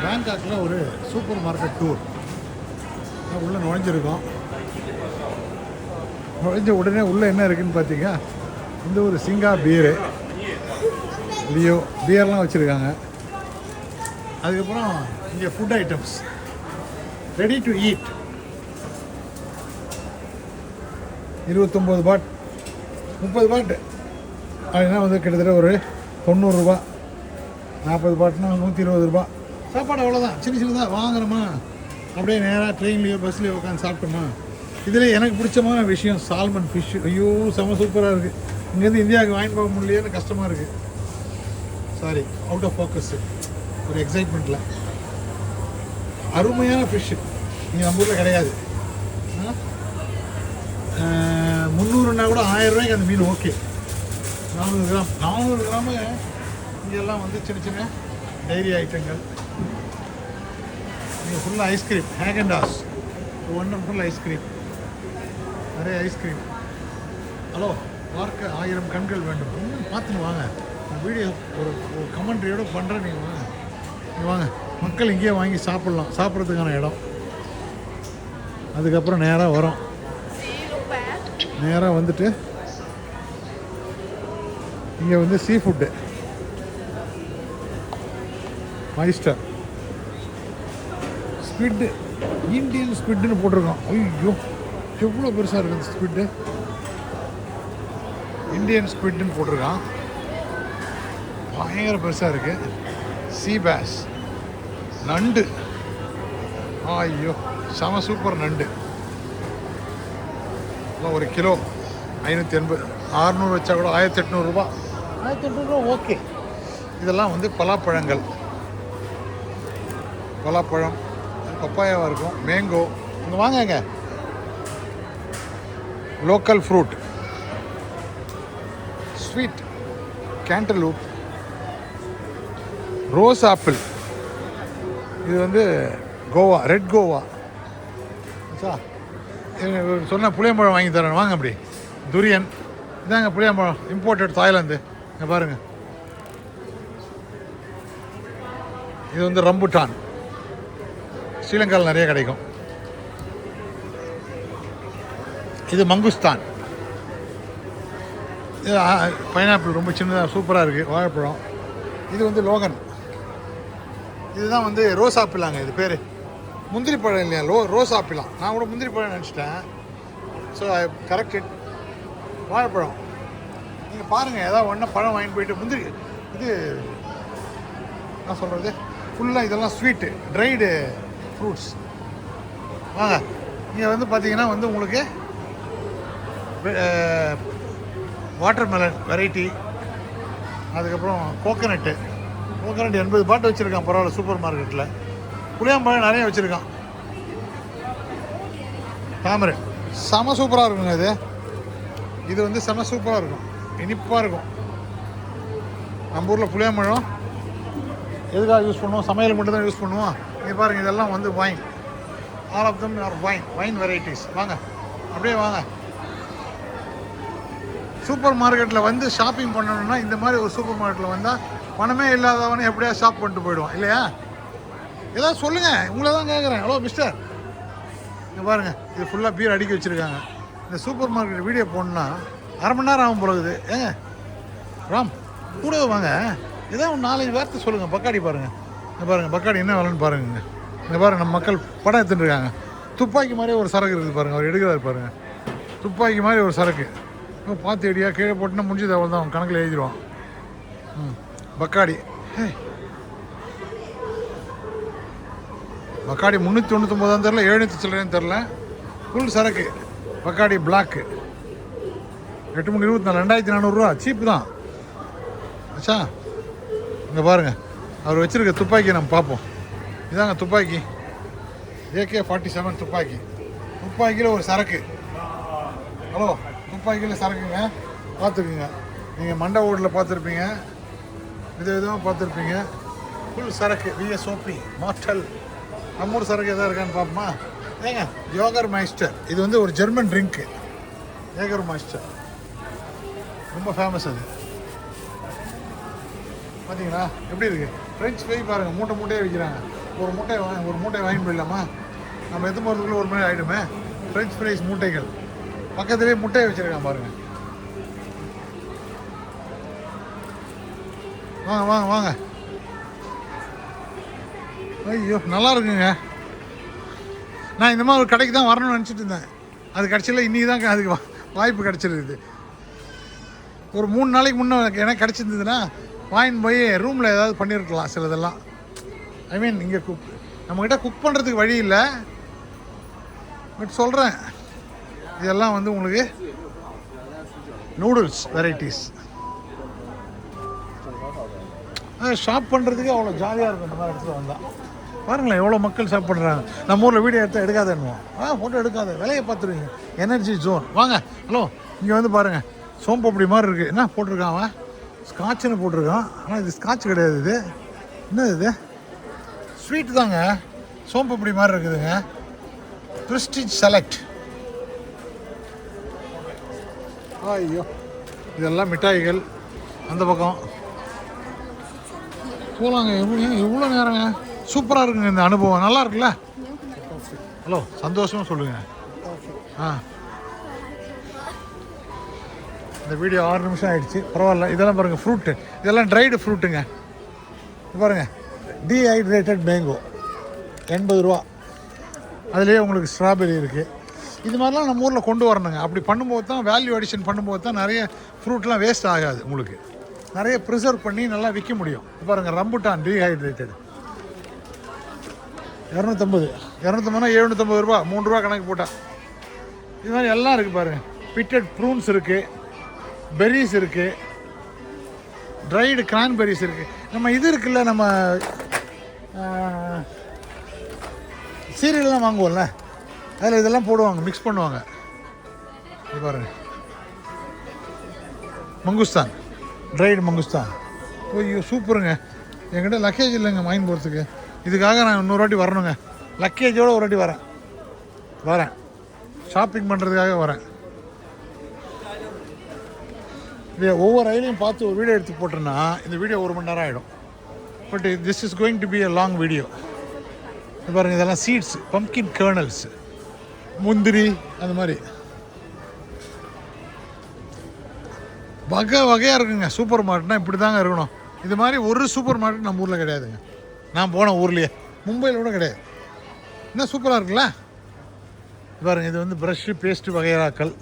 பேங்காக்கில் ஒரு super market tour உள்ளே நுழைஞ்சிருக்கோம். நுழைஞ்ச உடனே உள்ளே என்ன இருக்குதுன்னு பார்த்தீங்க, இந்த ஒரு சிங்கா பீரு, லியோ பியர்லாம் வச்சுருக்காங்க. அதுக்கப்புறம் இங்கே food items ready to eat 29 பாட் 30 பாட்டு அப்படின்னா வந்து கிட்டத்தட்ட ஒரு 90 ரூபா. 40 பாட்டுனா 120 ரூபா. சாப்பாடு அவ்வளோதான், சின்ன சின்னதாக வாங்குறோமா, அப்படியே நேராக ட்ரெயின்லேயோ பஸ்லேயோ உட்காந்து சாப்பிட்டோமா. இதில் எனக்கு பிடிச்சமான விஷயம் சால்மன் ஃபிஷ். ஐயோ செம சூப்பராக இருக்குது. இங்கேருந்து இந்தியாவுக்கு வாங்கிட்டு போக முடியலையேன்னு கஷ்டமாக இருக்குது. Sorry, out of focus. ஒரு எக்ஸைட்மெண்ட்டில் அருமையான ஃபிஷ்ஷு இங்கே நம்ம ஊரில் கிடையாது. 300ன்னா கூட 1000 ரூபாய்க்கு அந்த மீன் ஓகே. 400 கிராமு இங்கெல்லாம் வந்து சின்ன சின்ன டைரி ஐட்டங்கள். இங்கே ஃபுல்லாக ஐஸ்கிரீம், ஹேகன்டாஸ் ஒன்று ஃபுல் ஐஸ்கிரீம், நிறைய ஐஸ்கிரீம். ஹலோ, பார்க்க 1000 கண்கள் வேண்டும். இன்னும் பார்த்துன்னு வாங்க. வீடியோ ஒரு கமெண்ட்ரியோடு பண்ணுறேன். நீங்கள் வாங்க, நீங்கள் வாங்க. மக்கள் இங்கேயே வாங்கி சாப்பிட்லாம், சாப்பிட்றதுக்கான இடம். அதுக்கப்புறம் நேராக வரோம். நேராக வந்துட்டு இங்கே வந்து சீ ஃபுட்டு, மைஸ்டர் ஸ்குவிட்டு, இந்தியன் ஸ்குவிட்டுன்னு போட்டிருக்கோம். ஐயோ எவ்வளோ பெருசாக இருக்குது அந்த ஸ்குவிட்டு. இந்தியன் ஸ்குவிட்டுன்னு போட்டிருக்கான், பயங்கர பெருசாக இருக்குது. சீ பேஸ், நண்டு, ஐயோ செம சூப்பர் நண்டு. ஒரு கிலோ 580, 600 வச்சா கூட 1800 ரூபா. 1800 ரூபா ஓகே. இதெல்லாம் வந்து பலாப்பழங்கள், பலாப்பழம், பப்பாயாவாக இருக்கும், மேங்கோ. இங்கே வாங்க, local fruit, sweet cantaloupe, rose apple. இது வந்து கோவா, ரெட் கோவா. சொன்ன புளியம்பழம் வாங்கி தரேன், வாங்க. அப்படி துரியன் இதாங்க புளியம்பழம், இம்போர்ட்டட் தாய்லாந்து. இங்கே பாருங்கள், இது வந்து ரம்புட்டான், ஸ்ரீலங்காவில் நிறைய கிடைக்கும். இது மங்குஸ்தான், இது பைனாப்பிள் ரொம்ப சின்னதாக சூப்பராக இருக்குது. வாழைப்பழம். இது வந்து லோகன். இதுதான் வந்து ரோஸ் ஆப்பிளாங்க, இது பேர். முந்திரி பழம் இல்லையா, ரோஸ் ஆப்பிளாம். நான் கூட முந்திரி பழம் நினச்சிட்டேன். So I corrected. வாழைப்பழம். நீங்கள் பாருங்கள், ஏதாவது ஒன்றா பழம் வாங்கிட்டு போயிட்டு. முந்திரி இது என்ன சொல்கிறது, ஃபுல்லாக இதெல்லாம் ஸ்வீட்டு, ட்ரைடு ஃப்ரூட்ஸ். வாங்க, இங்கே வந்து பார்த்தீங்கன்னா வந்து உங்களுக்கு வாட்டர் மெலன் வெரைட்டி, அதுக்கப்புறம் கோகனட்டு 80 பாட்டு வச்சுருக்கான். பரவாயில்ல, சூப்பர் மார்க்கெட்டில். புளியாம்பழம் நிறைய வச்சுருக்கான். தாமரன் செம சூப்பராக இருக்குங்க. இது வந்து செம சூப்பராக இருக்கும், இனிப்பாக இருக்கும். நம்ம ஊரில் புளியாம்பழம் எதுக்காக யூஸ் பண்ணுவோம், சமையலுக்கு மட்டும் தான் யூஸ் பண்ணுவோம். இங்கே பாருங்கள், இதெல்லாம் வந்து wine. All of them are wine varieties. வாங்க, அப்படியே வாங்க. சூப்பர் மார்க்கெட்டில் வந்து ஷாப்பிங் பண்ணணும்னா இந்த மாதிரி ஒரு சூப்பர் மார்க்கெட்டில் வந்தால் பணமே இல்லாதவனே எப்படியா ஷாப் பண்ணிட்டு போயிடுவான் இல்லையா? ஏதாவது சொல்லுங்கள், உங்களை தான் கேட்குறேன். ஹலோ மிஸ்டர், இங்கே பாருங்கள், இது ஃபுல்லாக பீர் அடிக்க வச்சுருக்காங்க. இந்த சூப்பர் மார்க்கெட் வீடியோ போடணுன்னா 1/2 மணி நேரம் ஆகும் போலகுது. ஏங்க ராம், கூடவே வாங்க. ஏதாவது ஒரு 4-5 வார்த்தை சொல்லுங்கள். பக்காடி பாருங்கள், இங்கே பாருங்கள், பக்காடி என்ன வேலைன்னு பாருங்க. இங்கே பாருங்கள், நம்ம மக்கள் படம் எடுத்துகிட்டு இருக்காங்க. துப்பாக்கி மாதிரியே ஒரு சரக்கு இருக்குது பாருங்கள், அவர் எடுக்கிறாரு பாருங்கள். துப்பாக்கி மாதிரி ஒரு சரக்கு. பார்த்து எடியா, கீழே போட்டுன்னா முடிஞ்சது, அவள் தான் அவன் கணக்கில் எழுதிடுவான். பக்காடி, பக்காடி 399 தெரில, 700 சில்லறைன்னு தெரில. ஃபுல் சரக்கு பக்காடி பிளாக்கு. 8/24 2400 ரூபா. சீப்பு தான் ஆச்சா. இங்கே பாருங்கள், அவர் வச்சுருக்க துப்பாக்கி நம்ம பார்ப்போம். இதாங்க துப்பாக்கி, AK-47 துப்பாக்கி. துப்பாக்கியில் ஒரு சரக்கு. ஹலோ, துப்பாக்கியில் சரக்குங்க, பார்த்துக்குங்க. நீங்கள் மண்டை ஓடில் பார்த்துருப்பீங்க, விதமாக பார்த்துருப்பீங்க. ஃபுல் சரக்கு, VSOP மார்டல். நம்ம ஊர் சரக்கு எதாவது இருக்கான்னு பார்ப்போமா? ஏங்க, யோகர் மாய்ஸ்டர். இது வந்து ஒரு ஜெர்மன் ட்ரிங்க்கு, ஏகர் மாய்ஸ்டர். ரொம்ப ஃபேமஸ் அது. பார்த்தீங்களா எப்படி இருக்குது? ஃப்ரெஞ்ச் ஃப்ரை பாருங்கள், மூட்டையாக விற்கிறாங்க. ஒரு மூட்டை வாங்கி போயிடலாமா? நம்ம எத்தனை போகிறதுக்குள்ளே ஒரு மணி ஆகிடுமே. ஃப்ரெஞ்ச் ஃப்ரைஸ் மூட்டைகள் பக்கத்துலேயே முட்டையை வச்சுருக்கான் பாருங்கள். வாங்க வாங்க வாங்க. ஐயோ நல்லா இருக்குங்க. நான் இந்த மாதிரி ஒரு கடைக்கு தான் வரணும்னு நினச்சிட்டு இருந்தேன். அது கடைசியில் இன்றைக்கி தான் அதுக்கு வாய்ப்பு கிடச்சிருக்குது. ஒரு 3 நாளைக்கு முன்னே எனக்கு கிடச்சிருந்ததுன்னா வாங்கின்னு போய் ரூமில் ஏதாவது பண்ணியிருக்கலாம் சிலதெல்லாம். ஐ மீன் இங்கே நம்மக்கிட்ட குக் பண்ணுறதுக்கு வழி இல்லை. பட் சொல்கிறேன், இதெல்லாம் வந்து உங்களுக்கு நூடுல்ஸ் வெரைட்டிஸ் ஷாப் பண்ணுறதுக்கு அவ்வளோ ஜாலியாக இருக்கும். இந்த மாதிரி இடத்துல வந்தால் பாருங்களேன் எவ்வளோ மக்கள் ஷாப் பண்ணுறாங்க. நம்ம ஊரில் வீடியோ எடுத்தால் எடுக்காதேன்னு ஃபோட்டோ எடுக்காத, விலையை பார்த்துருவீங்க. எனர்ஜி ஜோன் வாங்க. ஹலோ, இங்கே வந்து பாருங்கள் சோம்பப்படி மாதிரி இருக்குது. என்ன போட்டிருக்கான் அவன்? ஸ்காட்சுன்னு போட்டிருக்கான். ஆனால் இது ஸ்காட்ச் கிடையாது. இது என்னது? இது ஸ்வீட்டு தாங்க. சோம்பப்படி மாதிரி இருக்குதுங்க. Prestige select. ஐயோ இதெல்லாம் மிட்டாய்கள். அந்த பக்கம் போகலாங்க. எவ்வளோ நேரங்க. சூப்பராக இருக்குங்க இந்த அனுபவம். நல்லா இருக்குல்ல? ஹலோ, சந்தோஷமாக சொல்லுங்கள். இந்த வீடியோ 6 நிமிஷம் ஆகிடுச்சு. பரவாயில்ல. இதெல்லாம் பாருங்கள் ஃப்ரூட்டு. இதெல்லாம் ட்ரைடு ஃப்ரூட்டுங்க. பாருங்கள் டீஹைட்ரேட்டட் மேங்கோ 80 ரூபா. அதுலேயே உங்களுக்கு ஸ்ட்ராபெரி இருக்குது. இது மாதிரிலாம் நம்ம ஊரில் கொண்டு வரணுங்க. அப்படி பண்ணும்போது தான் வேல்யூ அடிஷன் பண்ணும்போது தான் நிறைய ஃப்ரூட்லாம் வேஸ்ட் ஆகாது. உங்களுக்கு நிறைய ப்ரிசர்வ் பண்ணி நல்லா விற்க முடியும். பாருங்கள் ரம்புட்டான் டீஹைட்ரேட்டட் 250. 250னா 750 ரூபா. 3 ரூபா கணக்கு போட்டால். இது மாதிரி எல்லாம் இருக்குது பாருங்கள். பிட்டட் ப்ரூன்ஸ் இருக்குது, பெர்ரிஸ் இருக்குது, ட்ரைடு கிரான்பெரிஸ் இருக்குது. நம்ம இது இருக்குல்ல, நம்ம சீரியல்லாம் வாங்குவோம்ல, அதில் இதெல்லாம் போடுவாங்க, மிக்ஸ் பண்ணுவாங்க. இது பாருங்கள் மங்குஸ்தான், ட்ரைடு மங்குஸ்தான். ஐயோ சூப்பருங்க. என்கிட்ட லக்கேஜ் இல்லைங்க வாங்கி போகிறதுக்கு. இதுக்காக நான் இன்னொரு வாட்டி வரணுங்க. லக்கேஜோடு ஒரு வாட்டி வரேன் ஷாப்பிங் பண்ணுறதுக்காக வரேன். இது ஒவ்வொரு ரயிலையும் பார்த்து ஒரு வீடியோ எடுத்து போட்டேன்னா இந்த வீடியோ 1 மணி நேரம் ஆகிடும். But this is going to be a long video. இது பாருங்கள் இதெல்லாம் சீட்ஸ், பம்ப்கின் கர்னல்ஸ், முந்திரி, அந்த மாதிரி வகையாக இருக்குங்க. சூப்பர் மார்க்கெட்னா இப்படி தாங்க இருக்கணும். இது மாதிரி ஒரு சூப்பர் மார்க்கெட் நம்ம ஊரில் கிடையாதுங்க. நான் போன ஊர்லேயே மும்பையில் கூட கிடையாது. என்ன சூப்பராக இருக்குல்ல? பாருங்கள் இது வந்து ப்ரஷ்ஷு, பேஸ்ட்டு வகையறாக்கள்.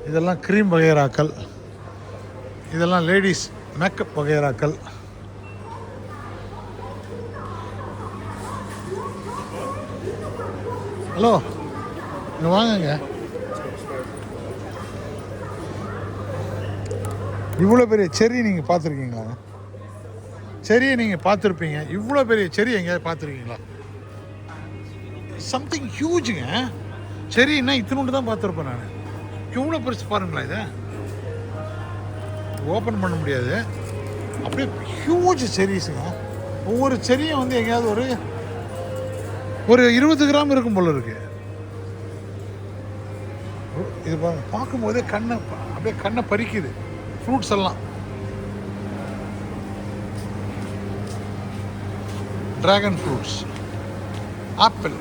இதெல்லாம் க்ரீம் வகையறாக்கள். இதெல்லாம் லேடிஸ் மேக்கப் வகையறாக்கள். ஹலோ, இங்கே வாங்கங்க. இவ்வளோ பெரிய செரி நீங்கள் பார்த்துருக்கீங்களா? செரியை நீங்கள் பார்த்துருப்பீங்க. இவ்வளோ பெரிய செரி எங்கேயாவது பார்த்துருக்கீங்களா? சம்திங் ஹியூஜுங்க. செரின்னா இத்தினோண்டு தான் பார்த்துருப்பேன் நான். எவ்வளோ பெருசு பாருங்களா. இதை ஓப்பன் பண்ண முடியாது. அப்படியே ஹியூஜ் செரிஸுங்க. ஒவ்வொரு செரியும் வந்து எங்கேயாவது ஒரு 20 கிராம் இருக்கும் போல இருக்கு. இது பார்க்கும்போதே அப்படியே கண்ணை பறிக்குது. ஃப்ரூட்ஸ் எல்லாம் dragon fruits, apple,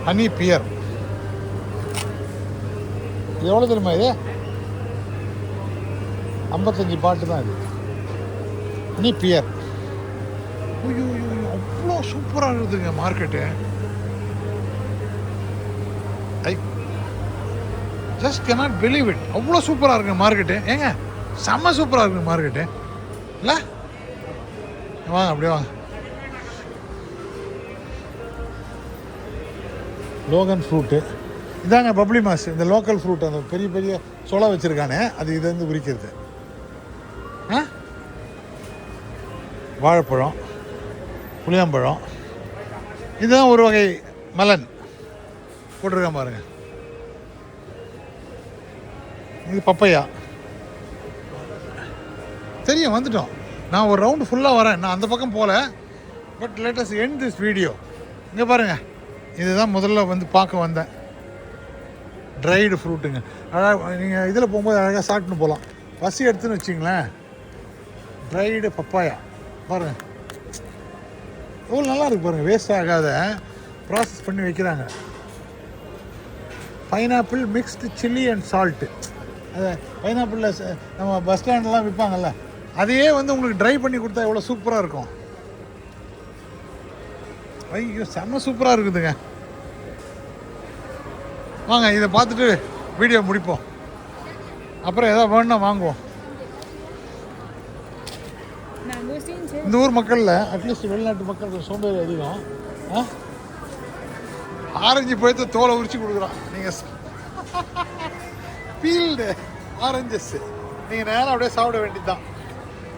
honey pear. எவ்வளோ தெரியுமா இது? 55 பாட்டு தான் இது. Honey pear. ஐயோ அவ்வளோ சூப்பராக இருக்குதுங்க market. I just cannot believe it. அவ்வளோ சூப்பராக இருக்குங்க மார்க்கெட்டு. ஏங்க செம்ம சூப்பராக இருக்குங்க மார்க்கெட்டு இல்லை? வாங்க அப்படியே வாங்க. லோகன் ஃப்ரூட்டு இதாங்க. பப்ளி மாஸ், இந்த லோக்கல் ஃப்ரூட். அந்த பெரிய பெரிய சொலை வச்சுருக்கானே அது இதை வந்து உரிக்கிறது. வாழைப்பழம், புளியாம்பழம், இதுதான் ஒரு வகை மெலன் போட்டிருக்கான் பாருங்கள். இது பப்பையா. தெரியும், வந்துட்டோம். நான் ஒரு ரவுண்டு ஃபுல்லாக வரேன், நான் அந்த பக்கம் போகல. But let us end this video. இங்கே பாருங்கள், இதுதான் முதல்ல வந்து பார்க்க வந்தேன். ட்ரைடு ஃப்ரூட்டுங்க. அழகாக நீங்கள் இதில் போகும்போது அழகாக சாப்பிட்டுன்னு போகலாம். பசி எடுத்துன்னு வச்சிங்களேன். ட்ரைடு பப்பாயா பாருங்கள், எவ்வளோ நல்லா இருக்குது பாருங்கள். வேஸ்ட் ஆகாத ப்ராசஸ் பண்ணி வைக்கிறாங்க. Pineapple mixed chilli and salt. அது பைனாப்பிளில் நம்ம பஸ் ஸ்டாண்ட்லாம் விற்பாங்கல்ல, அதையே வந்து உங்களுக்கு ட்ரை பண்ணி கொடுத்தா எவ்வளோ சூப்பராக இருக்கும். ஐயோ செம்ம சூப்பராக இருக்குதுங்க. வாங்க இதை பார்த்துட்டு வீடியோ முடிப்போம். அப்புறம் எதாவது வேணுன்னா வாங்குவோம். இந்த ஊர் மக்களில் அட்லீஸ்ட் வெளிநாட்டு மக்கள் சோம்பேறி அதிகம். ஆரஞ்சு பழத்தை தோலை உரிச்சு கொடுக்குறான். நீங்கள் பீல்டு ஆரஞ்சஸ் நீங்கள் நேரம் அப்படியே சாப்பிட வேண்டியது தான்.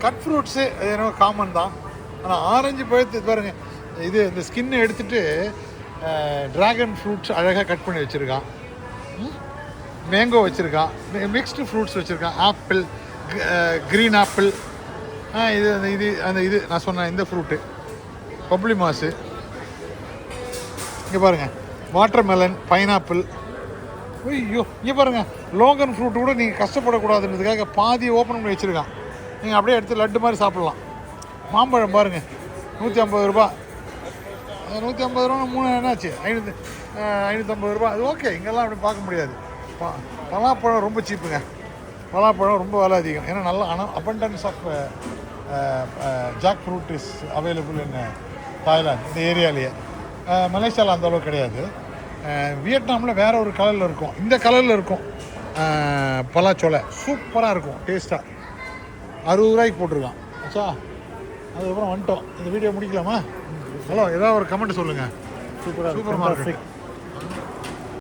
கட் ஃப்ரூட்ஸு அது என்னவோ காமன் தான். ஆனால் ஆரஞ்சு பழத்தை பாருங்கள், இது இந்த ஸ்கின்னை எடுத்துகிட்டு ட்ராகன் ஃப்ரூட்ஸ் அழகாக கட் பண்ணி வச்சுருக்கான். மேங்கோ வச்சுருக்கான், மிக்ஸ்டு ஃப்ரூட்ஸ் வச்சுருக்கான். ஆப்பிள், க்ரீன் ஆப்பிள், இது இது நான் சொன்னேன் இந்த ஃப்ரூட்டு பப்ளி மாஸு. இங்கே பாருங்கள், வாட்டர் மெலன், பைனாப்பிள். ஐயோ இங்கே பாருங்கள், லோகன் ஃப்ரூட்டு கூட நீங்கள் கஷ்டப்படக்கூடாதுன்றதுக்காக பாதி ஓப்பன் பண்ணி வச்சுருக்கான். நீங்கள் அப்படியே எடுத்து லட்டு மாதிரி சாப்பிட்லாம். மாம்பழம் பாருங்கள், 150 ரூபா. 150 ரூபா 3 என்னாச்சு 550 ரூபா. அது ஓகே, இங்கெல்லாம் அப்படி பார்க்க முடியாது. பலாப்பழம் ரொம்ப சீப்புங்க. பலாப்பழம் ரொம்ப விலை அதிகம். ஏன்னா நல்லா abundance of jack fruit is available in Thailand, இந்த ஏரியாலேயே. மலேசியாவில் அந்த அளவுக்கு கிடையாது. வியட்நாமில் வேறு ஒரு கலரில் இருக்கும், இந்த கலரில் இருக்கும். பலாச்சோலை சூப்பராக இருக்கும், டேஸ்ட்டாக. 60 ரூபாய்க்கு போட்டிருக்கான். ஆச்சா, அதுக்கப்புறம் வந்துட்டோம். இந்த வீடியோ முடிக்கலாமா? ஹலோ, ஏதாவது ஒரு கமெண்ட் சொல்லுங்கள். Super market.